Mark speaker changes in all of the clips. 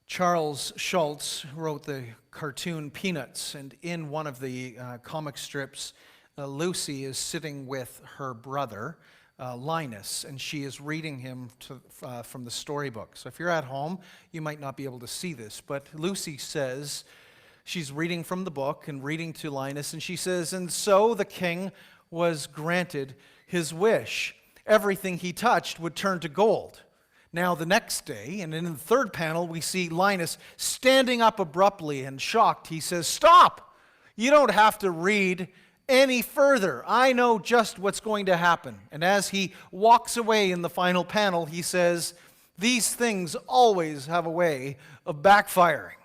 Speaker 1: Charles Schulz wrote the cartoon Peanuts, and in one of the comic strips, Lucy is sitting with her brother, Linus, and she is reading him from the storybook. So if you're at home, you might not be able to see this, but Lucy says, she's reading from the book and reading to Linus, and she says, "And so the king was granted his wish. Everything he touched would turn to gold." Now, the next day, and in the third panel, we see Linus standing up abruptly and shocked. He says, "Stop! You don't have to read any further. I know just what's going to happen." And as he walks away in the final panel, he says, "These things always have a way of backfiring."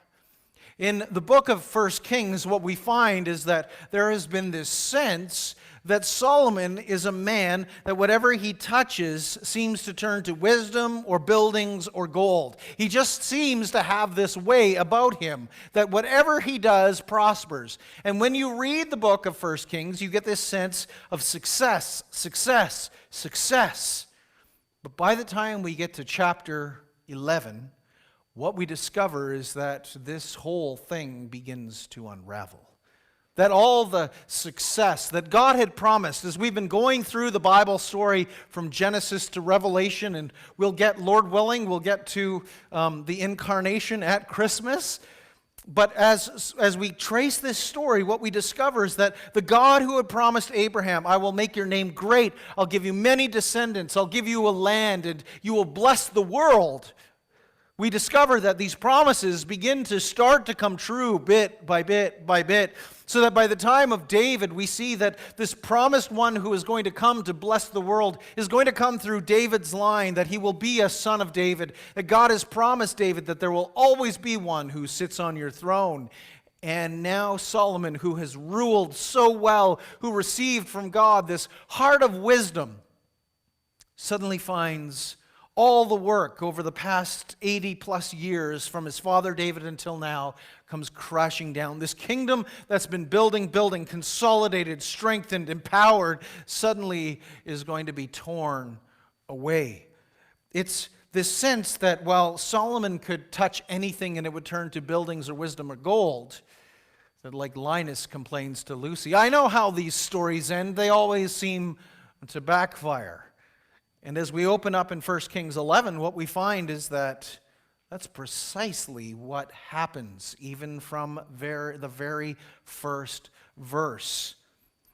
Speaker 1: In the book of 1 Kings, what we find is that there has been this sense that Solomon is a man that whatever he touches seems to turn to wisdom or buildings or gold. He just seems to have this way about him that whatever he does prospers. And when you read the book of 1 Kings, you get this sense of success, success, success. But by the time we get to chapter 11, what we discover is that this whole thing begins to unravel. That all the success that God had promised, as we've been going through the Bible story from Genesis to Revelation, and we'll get, Lord willing, we'll get to the incarnation at Christmas. But as we trace this story, what we discover is that the God who had promised Abraham, "I will make your name great, I'll give you many descendants, I'll give you a land, and you will bless the world," we discover that these promises begin to start to come true bit by bit by bit, so that by the time of David, we see that this promised one who is going to come to bless the world is going to come through David's line, that he will be a son of David, that God has promised David that there will always be one who sits on your throne. And now Solomon, who has ruled so well, who received from God this heart of wisdom, suddenly finds all the work over the past 80 plus years from his father David until now comes crashing down. This kingdom that's been building, consolidated, strengthened, empowered, suddenly is going to be torn away. It's this sense that while Solomon could touch anything and it would turn to buildings or wisdom or gold, that like Linus complains to Lucy, "I know how these stories end. They always seem to backfire." And as we open up in 1 Kings 11, what we find is that that's precisely what happens, even from the very first verse.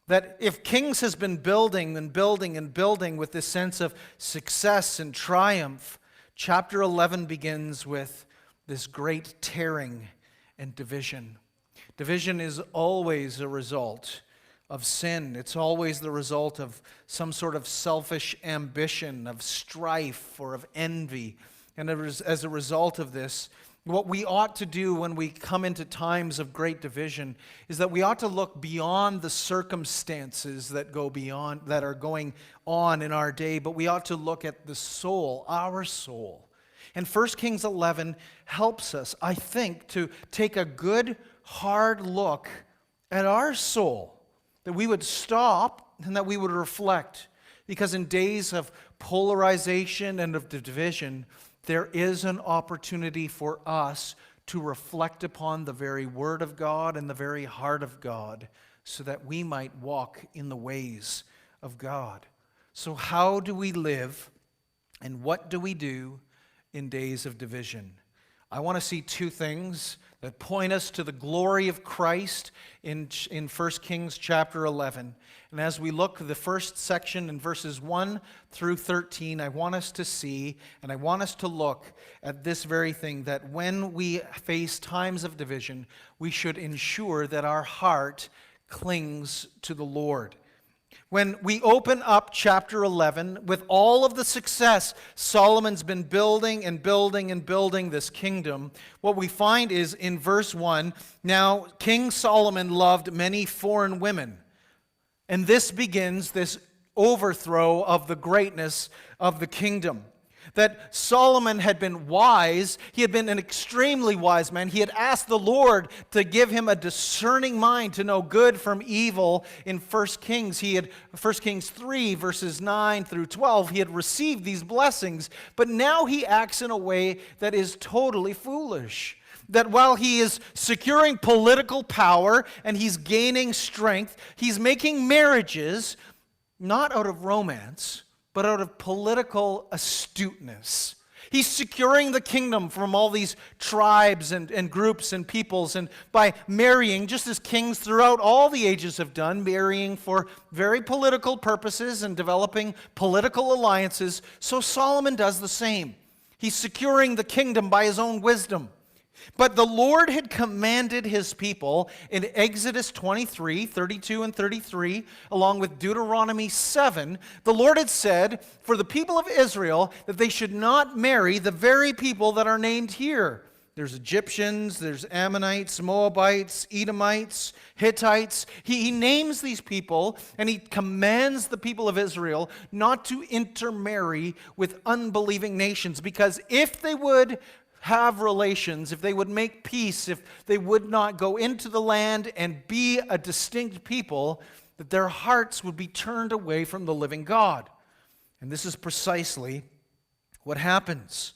Speaker 1: That if Kings has been building and building and building with this sense of success and triumph, chapter 11 begins with this great tearing and division. Division is always a result of sin. It's always the result of some sort of selfish ambition, of strife, or of envy. And as a result of this, what we ought to do when we come into times of great division is that we ought to look beyond the circumstances that are going on in our day, but we ought to look at the soul, our soul. And 1 Kings 11 helps us, I think, to take a good, hard look at our soul. That we would stop and that we would reflect. Because in days of polarization and of division, there is an opportunity for us to reflect upon the very Word of God and the very heart of God, so that we might walk in the ways of God. So how do we live and what do we do in days of division? I want to see two things that point us to the glory of Christ in 1 Kings chapter 11. And as we look at the first section in verses 1 through 13, I want us to see and I want us to look at this very thing, that when we face times of division, we should ensure that our heart clings to the Lord. When we open up chapter 11, with all of the success Solomon's been building and building and building this kingdom, what we find is in verse 1, "Now King Solomon loved many foreign women." And this begins this overthrow of the greatness of the kingdom. that Solomon had been wise. He had been an extremely wise man. He had asked the Lord to give him a discerning mind to know good from evil in 1 Kings. 1 Kings 3, verses 9 through 12, he had received these blessings, but now he acts in a way that is totally foolish. That while he is securing political power and he's gaining strength, he's making marriages not out of romance, but out of political astuteness. He's securing the kingdom from all these tribes and groups and peoples, and by marrying, just as kings throughout all the ages have done, marrying for very political purposes and developing political alliances, so Solomon does the same. He's securing the kingdom by his own wisdom. But the Lord had commanded his people in Exodus 23, 32 and 33, along with Deuteronomy 7, the Lord had said for the people of Israel that they should not marry the very people that are named here. There's Egyptians, there's Ammonites, Moabites, Edomites, Hittites. He names these people, and he commands the people of Israel not to intermarry with unbelieving nations, because if they would have relations, if they would make peace, if they would not go into the land and be a distinct people, that their hearts would be turned away from the living God. And this is precisely what happens.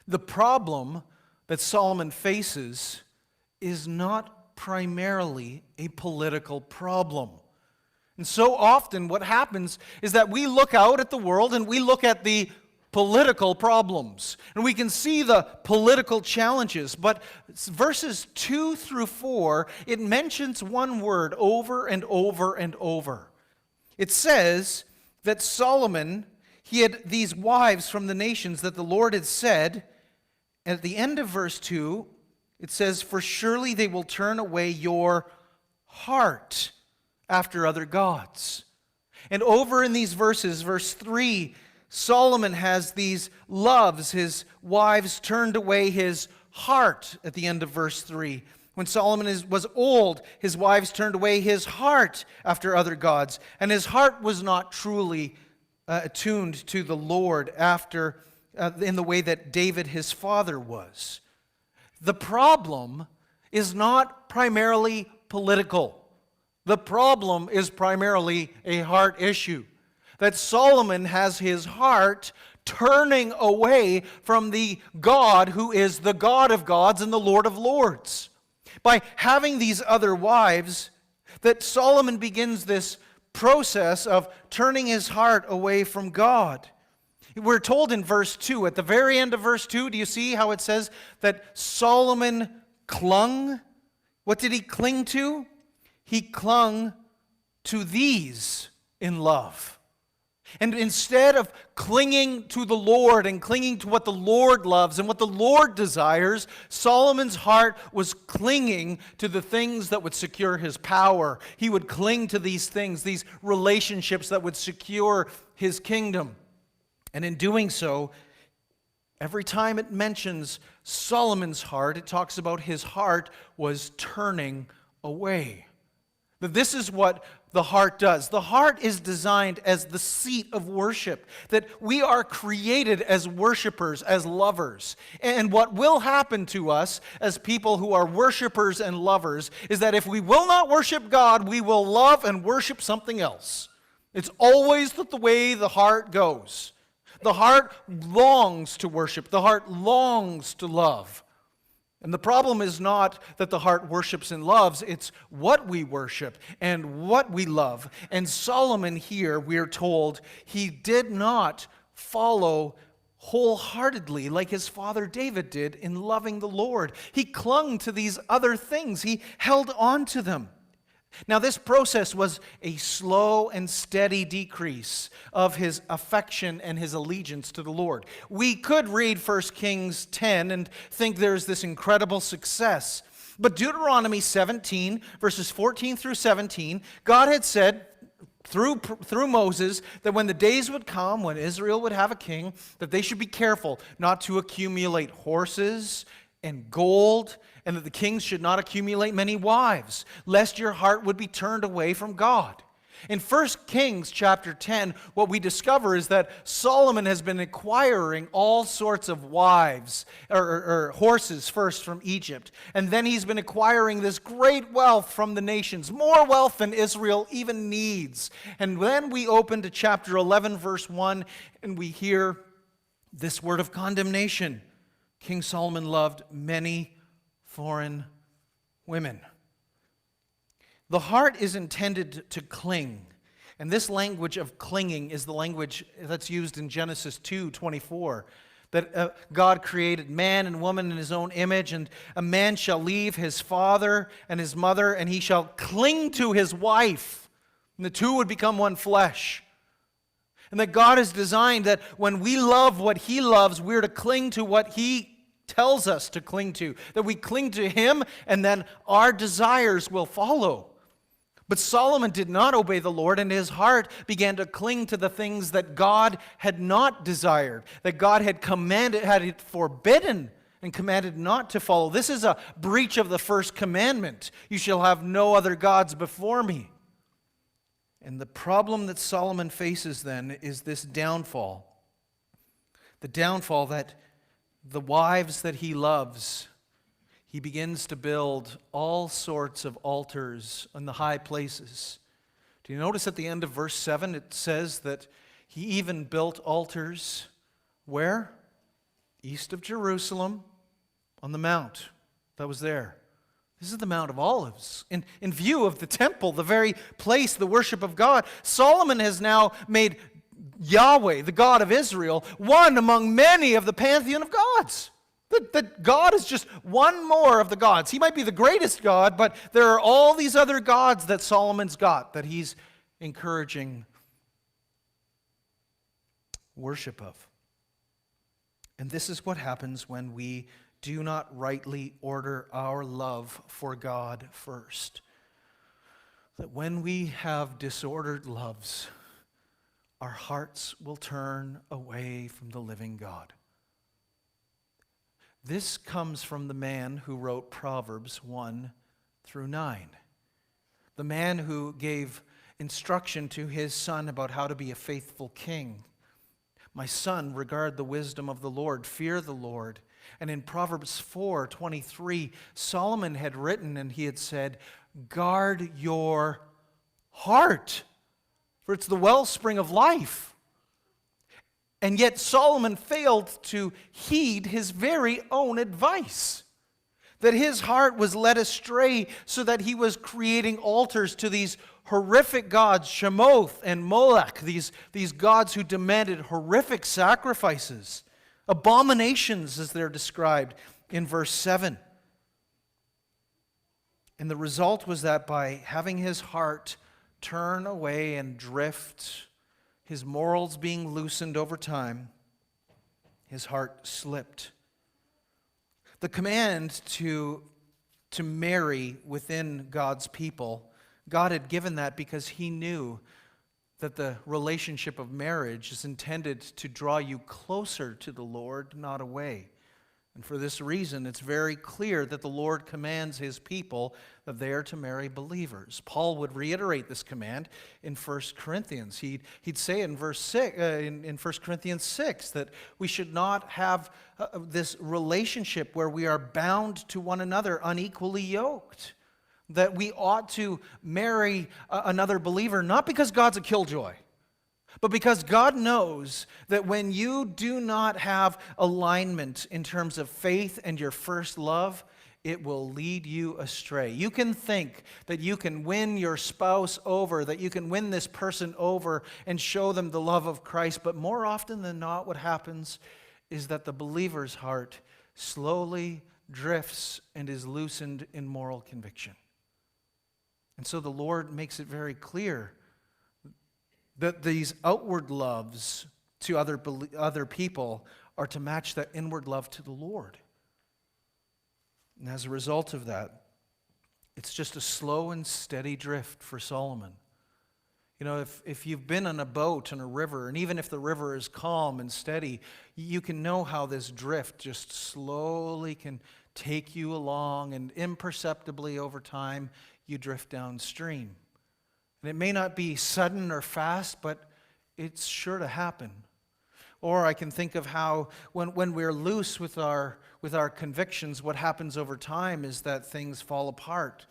Speaker 1: The problem that Solomon faces is not primarily a political problem. And so often what happens is that we look out at the world and we look at the political problems, and we can see the political challenges, but verses 2 through 4, it mentions one word over and over and over. It says that Solomon, he had these wives from the nations that the Lord had said, and at the end of verse 2, it says, "For surely they will turn away your heart after other gods." And over in these verses, verse 3, Solomon has these loves. His wives turned away his heart at the end of verse 3. When Solomon was old, his wives turned away his heart after other gods, and his heart was not truly attuned to the Lord in the way that David, his father, was. The problem is not primarily political. The problem is primarily a heart issue. That Solomon has his heart turning away from the God who is the God of gods and the Lord of lords. By having these other wives, that Solomon begins this process of turning his heart away from God. We're told in verse 2, at the very end of verse 2, do you see how it says that Solomon clung? What did he cling to? He clung to these in love. And instead of clinging to the Lord and clinging to what the Lord loves and what the Lord desires, Solomon's heart was clinging to the things that would secure his power. He would cling to these things, these relationships that would secure his kingdom. And in doing so, every time it mentions Solomon's heart, it talks about his heart was turning away. But this is what the heart does. The heart is designed as the seat of worship, that we are created as worshipers, as lovers. And what will happen to us as people who are worshipers and lovers is that if we will not worship God, we will love and worship something else. It's always the way the heart goes. The heart longs to worship. The heart longs to love. And the problem is not that the heart worships and loves, it's what we worship and what we love. And Solomon here, we are told, he did not follow wholeheartedly like his father David did in loving the Lord. He clung to these other things. He held on to them. Now, this process was a slow and steady decrease of his affection and his allegiance to the Lord. We could read 1 Kings 10 and think there's this incredible success. But Deuteronomy 17, verses 14 through 17, God had said through Moses that when the days would come when Israel would have a king, that they should be careful not to accumulate horses and gold, and that the kings should not accumulate many wives, lest your heart would be turned away from God. In 1 Kings chapter 10, what we discover is that Solomon has been acquiring all sorts of wives, or horses first from Egypt. And then he's been acquiring this great wealth from the nations, more wealth than Israel even needs. And then we open to chapter 11, verse 1, and we hear this word of condemnation. King Solomon loved many foreign women. The heart is intended to cling. And this language of clinging is the language that's used in Genesis 2:24. That God created man and woman in his own image, and a man shall leave his father and his mother, and he shall cling to his wife, and the two would become one flesh. And that God has designed that when we love what he loves, we're to cling to what he tells us to cling to. That we cling to him, and then our desires will follow. But Solomon did not obey the Lord, and his heart began to cling to the things that God had not desired, that God had commanded, had forbidden, and commanded not to follow. This is a breach of the first commandment. You shall have no other gods before me. And the problem that Solomon faces then is this downfall. The downfall that the wives that he loves, he begins to build all sorts of altars in the high places. Do you notice at the end of verse 7 it says that he even built altars where? East of Jerusalem on the mount that was there. This is the Mount of Olives. In view of the temple, the very place, the worship of God, Solomon has now made Yahweh, the God of Israel, one among many of the pantheon of gods. That God is just one more of the gods. He might be the greatest God, but there are all these other gods that Solomon's got that he's encouraging worship of. And this is what happens when we do not rightly order our love for God first. That when we have disordered loves, our hearts will turn away from the living God. This comes from the man who wrote Proverbs 1 through 9. The man who gave instruction to his son about how to be a faithful king. My son, regard the wisdom of the Lord, fear the Lord. And in Proverbs 4:23, Solomon had written and he had said, guard your heart, for it's the wellspring of life. And yet Solomon failed to heed his very own advice. That his heart was led astray so that he was creating altars to these horrific gods, Shemoth and Molech, these gods who demanded horrific sacrifices, abominations as they're described in verse 7. And the result was that by having his heart turn away and drift, his morals being loosened over time, his heart slipped. The command to marry within God's people, God had given that because he knew that the relationship of marriage is intended to draw you closer to the Lord, not away. And for this reason, it's very clear that the Lord commands his people that they are to marry believers. Paul would reiterate this command in 1 Corinthians. He'd say in verse 6, in 1 Corinthians 6 that we should not have this relationship where we are bound to one another, unequally yoked. That we ought to marry another believer, not because God's a killjoy, but because God knows that when you do not have alignment in terms of faith and your first love, it will lead you astray. You can think that you can win your spouse over, that you can win this person over and show them the love of Christ, but more often than not, what happens is that the believer's heart slowly drifts and is loosened in moral conviction. And so the Lord makes it very clear that these outward loves to other people are to match that inward love to the Lord. And as a result of that, it's just a slow and steady drift for Solomon. You know, if you've been on a boat in a river, and even if the river is calm and steady, you can know how this drift just slowly can take you along, and imperceptibly over time, you drift downstream. And it may not be sudden or fast, but it's sure to happen. Or I can think of how when we're loose with our convictions, what happens over time is that things fall apart.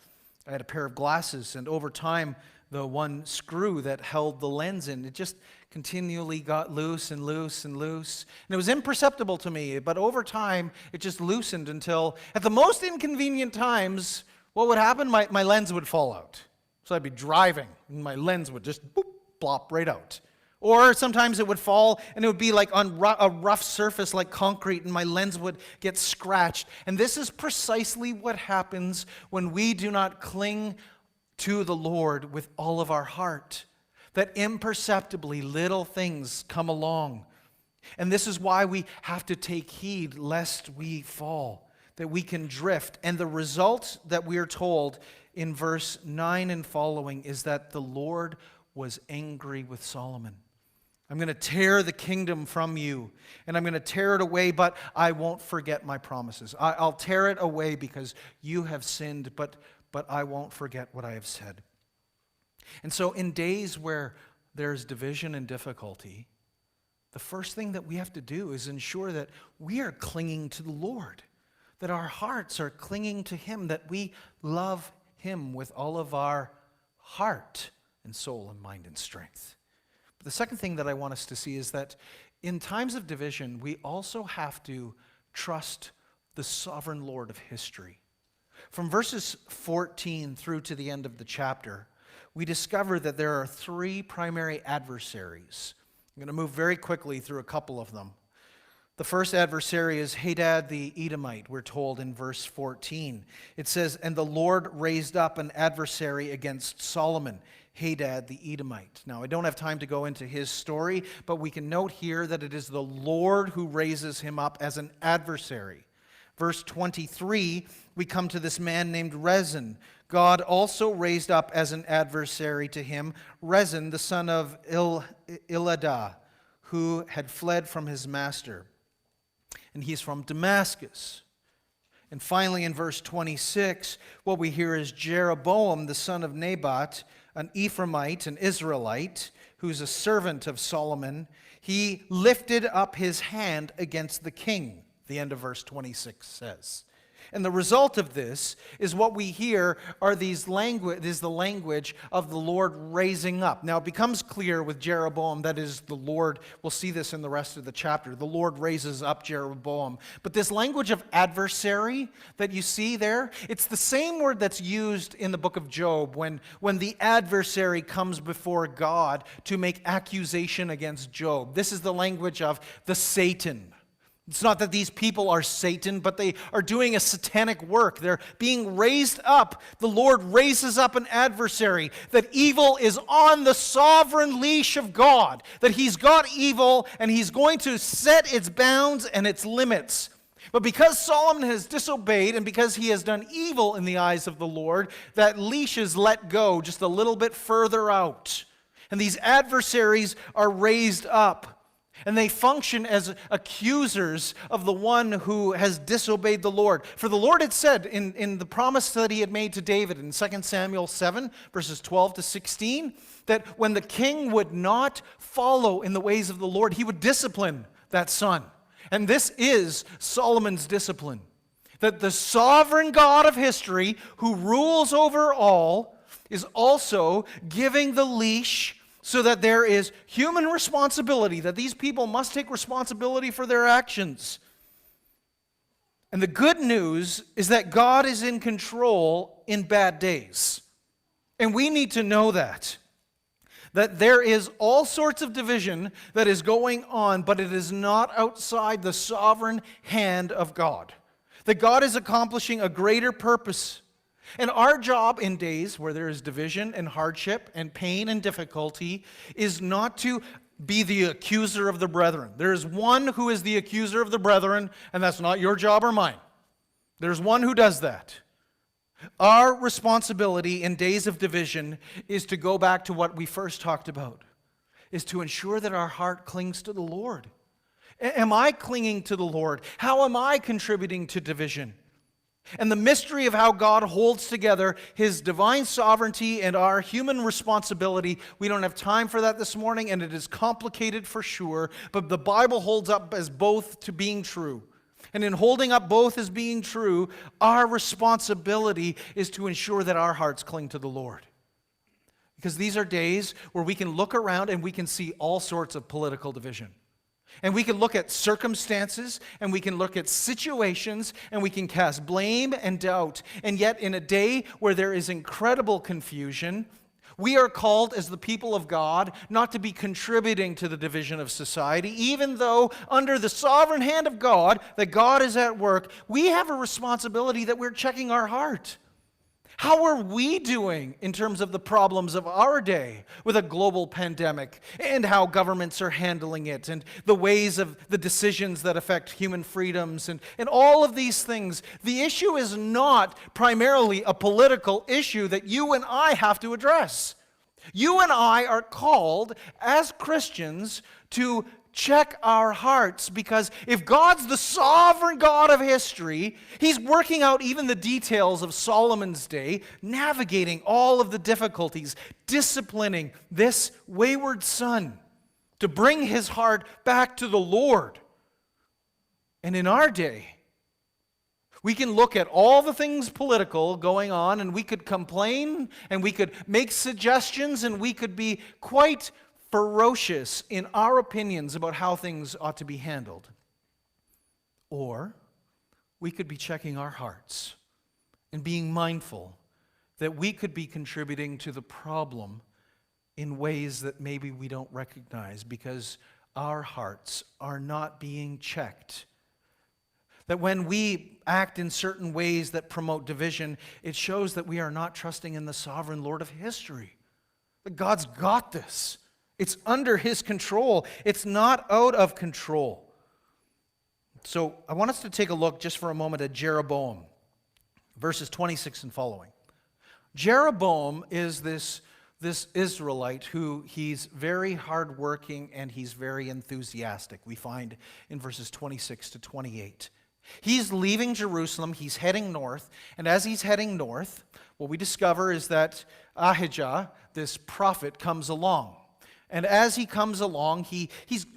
Speaker 1: I had a pair of glasses, and over time, the one screw that held the lens in, it just continually got loose and loose and loose. And it was imperceptible to me, but over time, it just loosened until, at the most inconvenient times, what would happen? My lens would fall out. So I'd be driving, and my lens would just boop, plop right out. Or sometimes it would fall, and it would be like on a rough surface like concrete, and my lens would get scratched. And this is precisely what happens when we do not cling to the Lord with all of our heart. That imperceptibly little things come along. And this is why we have to take heed lest we fall, that we can drift. And the result that we are told in verse 9 and following is that the Lord was angry with Solomon. I'm going to tear the kingdom from you, and I'm going to tear it away, but I won't forget my promises. I'll tear it away because you have sinned, but I won't forget what I have said. And so in days where there's division and difficulty, the first thing that we have to do is ensure that we are clinging to the Lord, that our hearts are clinging to Him, that we love Him with all of our heart and soul and mind and strength. But the second thing that I want us to see is that in times of division, we also have to trust the sovereign Lord of history. From verses 14 through to the end of the chapter, we discover that there are three primary adversaries. I'm going to move very quickly through a couple of them. The first adversary is Hadad the Edomite, we're told in verse 14. It says, "And the Lord raised up an adversary against Solomon, Hadad the Edomite." Now, I don't have time to go into his story, but we can note here that it is the Lord who raises him up as an adversary. Verse 23, we come to this man named Rezin. God also raised up as an adversary to him Rezin, the son of Iladah, who had fled from his master. And he's from Damascus. And finally, in verse 26, what we hear is Jeroboam, the son of Nebat, an Ephraimite, an Israelite, who's a servant of Solomon. He lifted up his hand against the king, the end of verse 26 says. And the result of this is what we hear are is the language of the Lord raising up. Now it becomes clear with Jeroboam that is the Lord. We'll see this in the rest of the chapter. The Lord raises up Jeroboam. But this language of adversary that you see there, it's the same word that's used in the book of Job when the adversary comes before God to make accusation against Job. This is the language of the Satan. It's not that these people are Satan, but they are doing a satanic work. They're being raised up. The Lord raises up an adversary, that evil is on the sovereign leash of God, that He's got evil and He's going to set its bounds and its limits. But because Solomon has disobeyed and because he has done evil in the eyes of the Lord, that leash is let go just a little bit further out. And these adversaries are raised up. And they function as accusers of the one who has disobeyed the Lord. For the Lord had said in the promise that He had made to David in 2 Samuel 7, verses 12 to 16, that when the king would not follow in the ways of the Lord, He would discipline that son. And this is Solomon's discipline. That the sovereign God of history, who rules over all, is also giving the leash so that there is human responsibility, that these people must take responsibility for their actions. And the good news is that God is in control in bad days. And we need to know that there is all sorts of division that is going on, but it is not outside the sovereign hand of God. That God is accomplishing a greater purpose. And our job in days where there is division and hardship and pain and difficulty is not to be the accuser of the brethren. There is one who is the accuser of the brethren, and that's not your job or mine. There's one who does that. Our responsibility in days of division is to go back to what we first talked about, is to ensure that our heart clings to the Lord. Am I clinging to the Lord? How am I contributing to division? And the mystery of how God holds together his divine sovereignty and our human responsibility, we don't have time for that this morning, and it is complicated for sure, but the Bible holds up as both to being true. And in holding up both as being true, our responsibility is to ensure that our hearts cling to the Lord. Because these are days where we can look around and we can see all sorts of political division. And we can look at circumstances, and we can look at situations, and we can cast blame and doubt. And yet, in a day where there is incredible confusion, we are called as the people of God not to be contributing to the division of society, even though under the sovereign hand of God, that God is at work, we have a responsibility that we're checking our heart. How are we doing in terms of the problems of our day with a global pandemic and how governments are handling it and the ways of the decisions that affect human freedoms and all of these things? The issue is not primarily a political issue that you and I have to address. You and I are called as Christians to check our hearts, because if God's the sovereign God of history, he's working out even the details of Solomon's day, navigating all of the difficulties, disciplining this wayward son to bring his heart back to the Lord. And in our day, we can look at all the things political going on, and we could complain, and we could make suggestions, and we could be quite ferocious in our opinions about how things ought to be handled. Or we could be checking our hearts and being mindful that we could be contributing to the problem in ways that maybe we don't recognize because our hearts are not being checked. That when we act in certain ways that promote division, it shows that we are not trusting in the sovereign Lord of history. That God's got this. It's under his control. It's not out of control. So I want us to take a look just for a moment at Jeroboam, verses 26 and following. Jeroboam is this Israelite who he's very hardworking and he's very enthusiastic. We find in verses 26 to 28. He's leaving Jerusalem, he's heading north, and as he's heading north, what we discover is that Ahijah, this prophet, comes along. And as he comes along,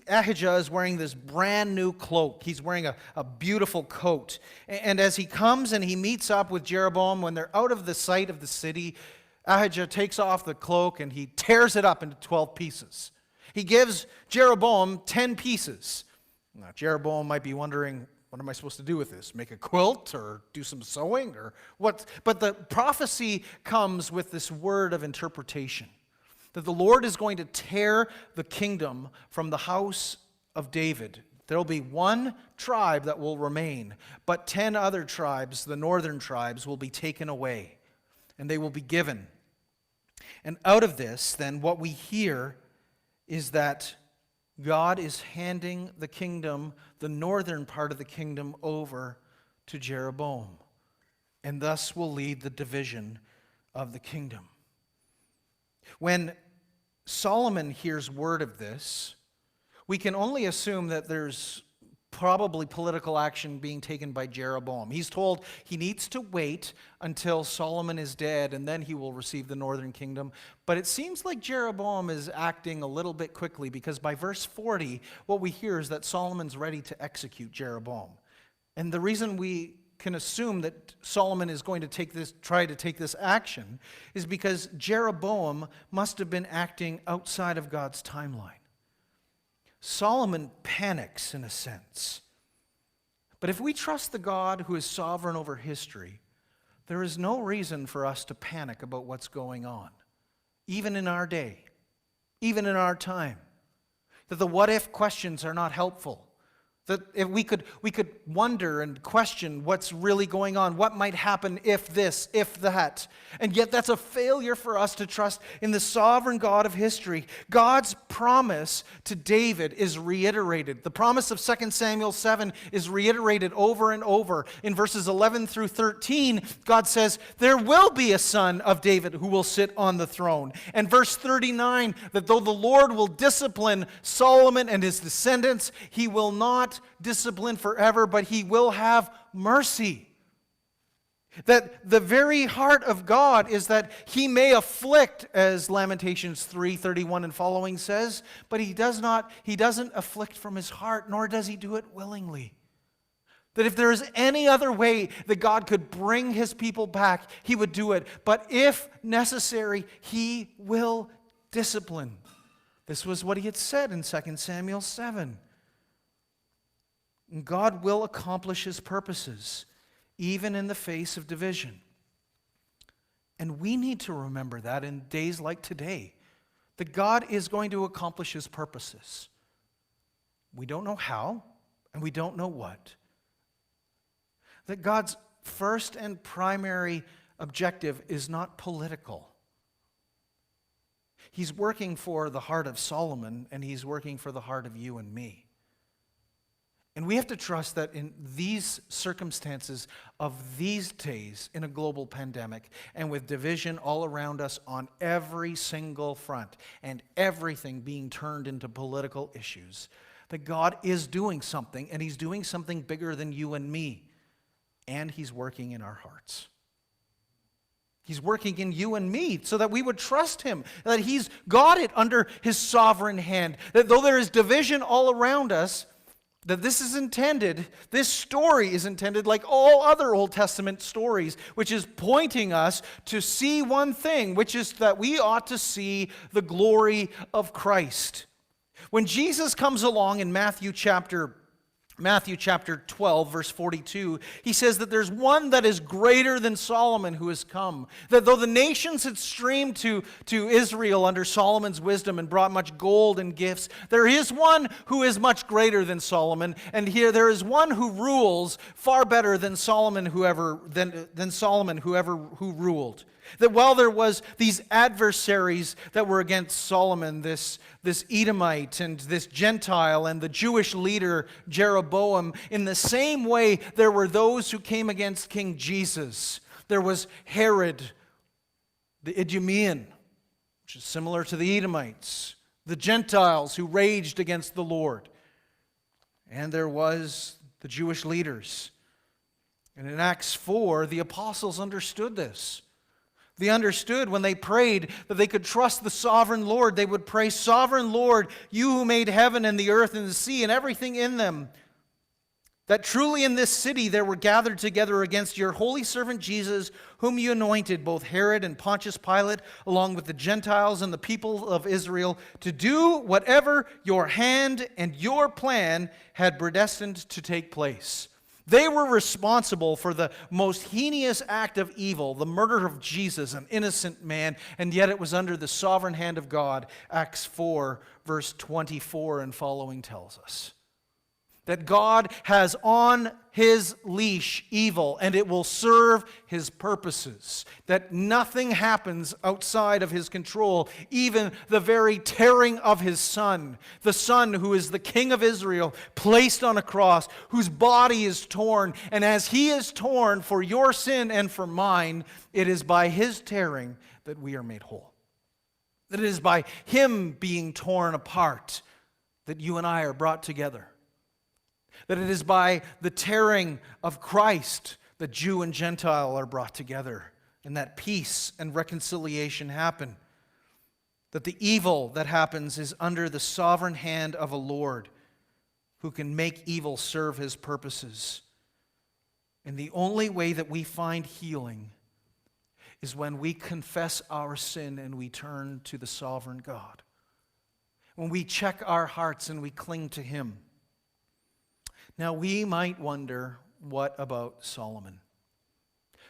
Speaker 1: Ahijah is wearing this brand new cloak. He's wearing a beautiful coat. And as he comes and he meets up with Jeroboam, when they're out of the sight of the city, Ahijah takes off the cloak and he tears it up into 12 pieces. He gives Jeroboam 10 pieces. Now, Jeroboam might be wondering, what am I supposed to do with this? Make a quilt or do some sewing or what? But the prophecy comes with this word of interpretation. That the Lord is going to tear the kingdom from the house of David. There will be one tribe that will remain, but 10 other tribes, the northern tribes, will be taken away, and they will be given. And out of this, then, what we hear is that God is handing the kingdom, the northern part of the kingdom, over to Jeroboam, and thus will lead the division of the kingdom. When Solomon hears word of this, we can only assume that there's probably political action being taken by Jeroboam. He's told he needs to wait until Solomon is dead and then he will receive the northern kingdom. But it seems like Jeroboam is acting a little bit quickly, because by verse 40, what we hear is that Solomon's ready to execute Jeroboam. And the reason we can assume that Solomon is going to try to take this action is because Jeroboam must have been acting outside of God's timeline. Solomon panics in a sense. But if we trust the God who is sovereign over history, there is no reason for us to panic about what's going on, even in our day, even in our time. That the what-if questions are not helpful. That if we could wonder and question what's really going on, what might happen if this, if that. And yet that's a failure for us to trust in the sovereign God of history. God's promise to David is reiterated. The promise of 2 Samuel 7 is reiterated over and over. In verses 11 through 13, God says, there will be a son of David who will sit on the throne. And verse 39, that though the Lord will discipline Solomon and his descendants, he will not discipline forever, but he will have mercy. That the very heart of God is that he may afflict, as Lamentations 3:31 and following says, but he doesn't afflict from his heart, nor does he do it willingly. That if there is any other way that God could bring his people back, he would do it. But if necessary, he will discipline. This was what he had said in 2 Samuel 7. And God will accomplish his purposes, even in the face of division. And we need to remember that in days like today, that God is going to accomplish his purposes. We don't know how, and we don't know what. That God's first and primary objective is not political. He's working for the heart of Solomon, and he's working for the heart of you and me. And we have to trust that in these circumstances of these days, in a global pandemic, and with division all around us on every single front, and everything being turned into political issues, that God is doing something, and he's doing something bigger than you and me, and he's working in our hearts. He's working in you and me so that we would trust him, that he's got it under his sovereign hand, that though there is division all around us, that this story is intended like all other Old Testament stories, which is pointing us to see one thing, which is that we ought to see the glory of Christ. When Jesus comes along in Matthew chapter 12, verse 42, he says that there's one that is greater than Solomon who has come. That though the nations had streamed to Israel under Solomon's wisdom and brought much gold and gifts, there is one who is much greater than Solomon. And here there is one who rules far better than Solomon who ruled. That while there was these adversaries that were against Solomon, this Edomite and this Gentile and the Jewish leader Jeroboam, in the same way there were those who came against King Jesus. There was Herod, the Idumean, which is similar to the Edomites, the Gentiles who raged against the Lord. And there was the Jewish leaders. And in Acts 4, the apostles understood this. They understood when they prayed that they could trust the sovereign Lord. They would pray, "Sovereign Lord, you who made heaven and the earth and the sea and everything in them, that truly in this city there were gathered together against your holy servant Jesus, whom you anointed, both Herod and Pontius Pilate, along with the Gentiles and the people of Israel, to do whatever your hand and your plan had predestined to take place." They were responsible for the most heinous act of evil, the murder of Jesus, an innocent man, and yet it was under the sovereign hand of God. Acts 4, verse 24 and following tells us that God has on his leash evil, and it will serve his purposes. That nothing happens outside of his control, even the very tearing of his son, the son who is the king of Israel, placed on a cross, whose body is torn, and as he is torn for your sin and for mine, it is by his tearing that we are made whole. That it is by him being torn apart that you and I are brought together. That it is by the tearing of Christ that Jew and Gentile are brought together, and that peace and reconciliation happen. That the evil that happens is under the sovereign hand of a Lord who can make evil serve his purposes. And the only way that we find healing is when we confess our sin and we turn to the sovereign God. When we check our hearts and we cling to him. Now, we might wonder, what about Solomon?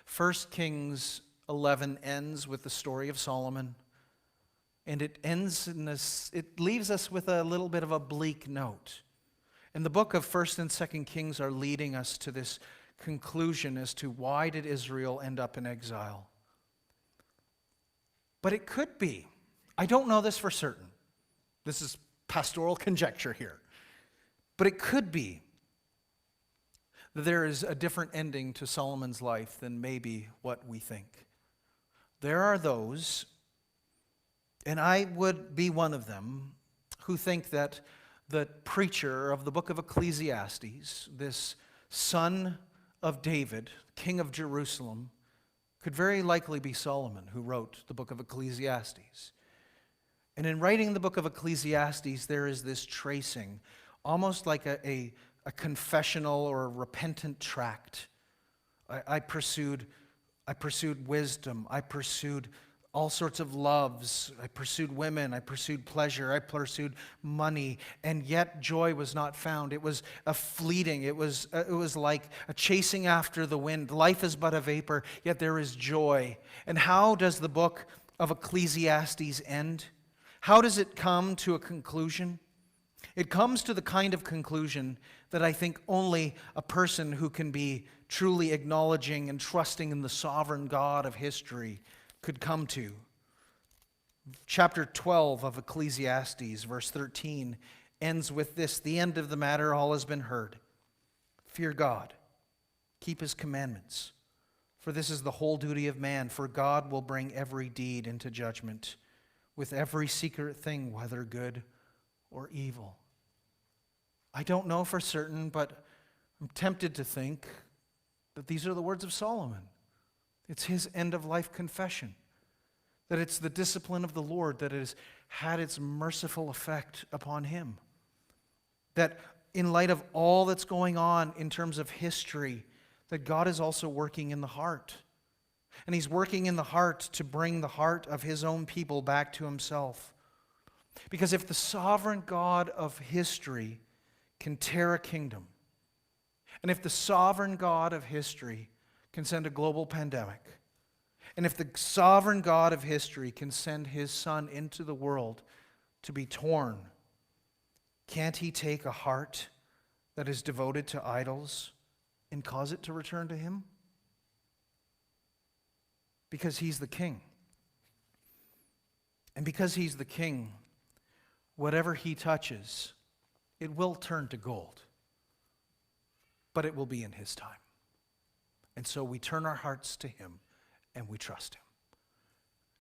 Speaker 1: 1 Kings 11 ends with the story of Solomon, and it leaves us with a little bit of a bleak note. And the book of 1 and 2 Kings are leading us to this conclusion as to why did Israel end up in exile. But it could be, I don't know this for certain. This is pastoral conjecture here. But it could be there is a different ending to Solomon's life than maybe what we think. There are those, and I would be one of them, who think that the preacher of the book of Ecclesiastes, this son of David, king of Jerusalem, could very likely be Solomon, who wrote the book of Ecclesiastes. And in writing the book of Ecclesiastes, there is this tracing, almost like a confessional or a repentant tract. I pursued wisdom. I pursued all sorts of loves. I pursued women. I pursued pleasure. I pursued money. And yet joy was not found. It was a fleeting. It was like a chasing after the wind. Life is but a vapor, yet there is joy. And how does the book of Ecclesiastes end? How does it come to a conclusion? It comes to the kind of conclusion that I think only a person who can be truly acknowledging and trusting in the sovereign God of history could come to. Chapter 12 of Ecclesiastes, verse 13, ends with this: the end of the matter, all has been heard. Fear God, keep his commandments, for this is the whole duty of man, for God will bring every deed into judgment, with every secret thing, whether good or evil. I don't know for certain, but I'm tempted to think that these are the words of Solomon. It's his end-of-life confession, that it's the discipline of the Lord that has had its merciful effect upon him. That in light of all that's going on in terms of history, that God is also working in the heart. And he's working in the heart to bring the heart of his own people back to himself. Because if the sovereign God of history can tear a kingdom, and if the sovereign God of history can send a global pandemic, and if the sovereign God of history can send his Son into the world to be torn, can't he take a heart that is devoted to idols and cause it to return to him? Because he's the king. And because he's the king, whatever he touches, it will turn to gold. But it will be in his time. And so we turn our hearts to him and we trust him.